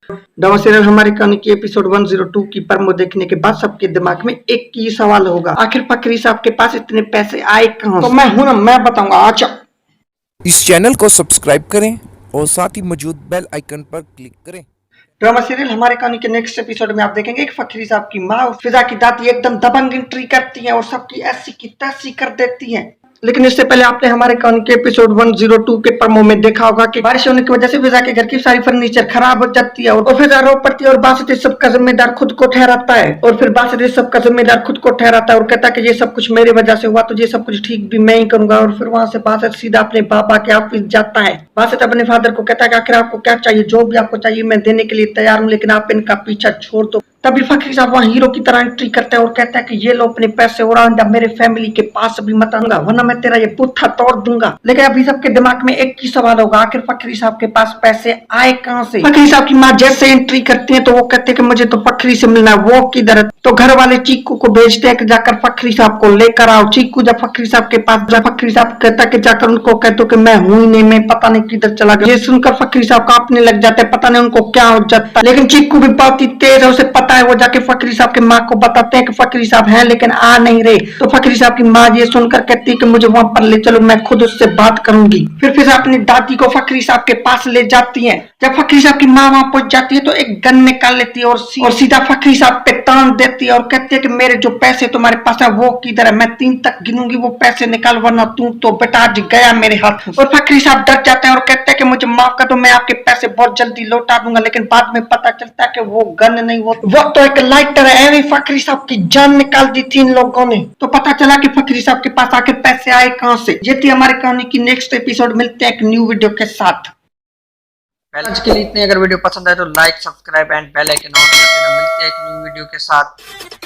नमस्ते। हमारे कहानी की एपिसोड 102 की प्रमो देखने के बाद सबके दिमाग में एक ही सवाल होगा, आखिर फकरी साहब के पास इतने पैसे आए कहां? तो मैं हूं ना, मैं बताऊंगा। अच्छा, इस चैनल को सब्सक्राइब करें और साथ ही मौजूद बेल आइकन पर क्लिक करें। ड्रामा सीरियल हमारे कहानी के नेक्स्ट एपिसोड में आप देखेंगे एक फकरी साहब की माँ फिजा की दादी एकदम दबंग एंट्री करती है और सबकी ऐसी की तैसी कर देती है। लेकिन इससे पहले आपने हमारे कहानी के एपिसोड 102 के प्रमो में देखा होगा कि बारिश होने की वजह से फिजा के घर की सारी फर्नीचर खराब हो जाती है और फिजा रो पड़ती है और बासुत इस सबका जिम्मेदार खुद को ठहराता है। और फिर बासुत इस सबका जिम्मेदार खुद को ठहराता है और कहता है कि ये सब कुछ मेरी वजह से हुआ, तो ये सब कुछ ठीक भी मैं ही करूंगा। और फिर वहां से बासुत सीधा अपने पापा के ऑफिस जाता है। बासुत अपने फादर को कहता है कि आखिर आपको क्या चाहिए, जो भी आपको चाहिए मैं देने के लिए तैयार हूँ, लेकिन आप इनका पीछा छोड़ दो। तभी फकरी साहब वहाँ हीरो की तरह एंट्री करते हैं और कहता है कि ये लो अपने पैसे और आइंदा मेरे फैमिली के पास भी मत आऊंगा, वरना मैं तेरा ये पुट्ठा तोड़ दूंगा। लेकिन अभी सबके दिमाग में एक ही सवाल होगा, आखिर फकरी साहब के पास पैसे आए कहां से? फकरी साहब की माँ जैसे एंट्री करती है तो वो कहते हैं कि मुझे तो फकरी से मिलना है, वो किधर है? तो घर वाले चीकू को भेजते हैं कि जाकर फकरी साहब को लेकर आओ। चीकू जब फकरी साहब के पास जाए, फकरी साहब कहता है कि जाकर उनको कह दो कि मैं हूं ही नहीं, मैं पता नहीं किधर चला गया। ये सुनकर फकरी साहब कांपने लग जाते हैं, पता नहीं उनको क्या हो जाता है। लेकिन चीकू भी बहुत ही तेज है, उसे पता है। वो जाके फकरी साहब की माँ को बताते हैं कि फकरी साहब हैं लेकिन आ नहीं रहे। तो फकरी साहब की माँ ये सुनकर कहती है कि मुझे वहां पर ले चलो, मैं खुद उससे बात करूंगी। फिर अपनी दादी को फकरी साहब के पास ले जाती है। जब फकरी साहब की माँ वहां पहुंच जाती है तो एक गन निकाल लेती है और सीधा फकरी साहब पे तान देती है और कहती है कि मेरे जो पैसे तुम्हारे पास है वो किधर है? मैं 3 तक गिनूंगी, वो पैसे निकाल, वरना तू तो बेटा आज गया मेरे हाथ। और फकरी साहब डर जाते हैं और कहते हैं कि मुझे माफ कर दो, मैं आपके पैसे बहुत जल्दी लौटा दूंगा। लेकिन बाद में पता चलता है कि वो गन नहीं, वो तो एक लाइटर है। एवं फकरी साहब की जान निकाल दी थी इन लोगों ने। तो पता चला कि फकरी साहब के पास आखिर पैसे आए कहां से। ये थी हमारी कहानी की नेक्स्ट एपिसोड। मिलते हैं एक न्यू वीडियो के साथ। आज के लिए इतने। अगर वीडियो पसंद आए तो like, subscribe and bell icon on कर देना। मिलते हैं एक न्यू वीडियो के साथ।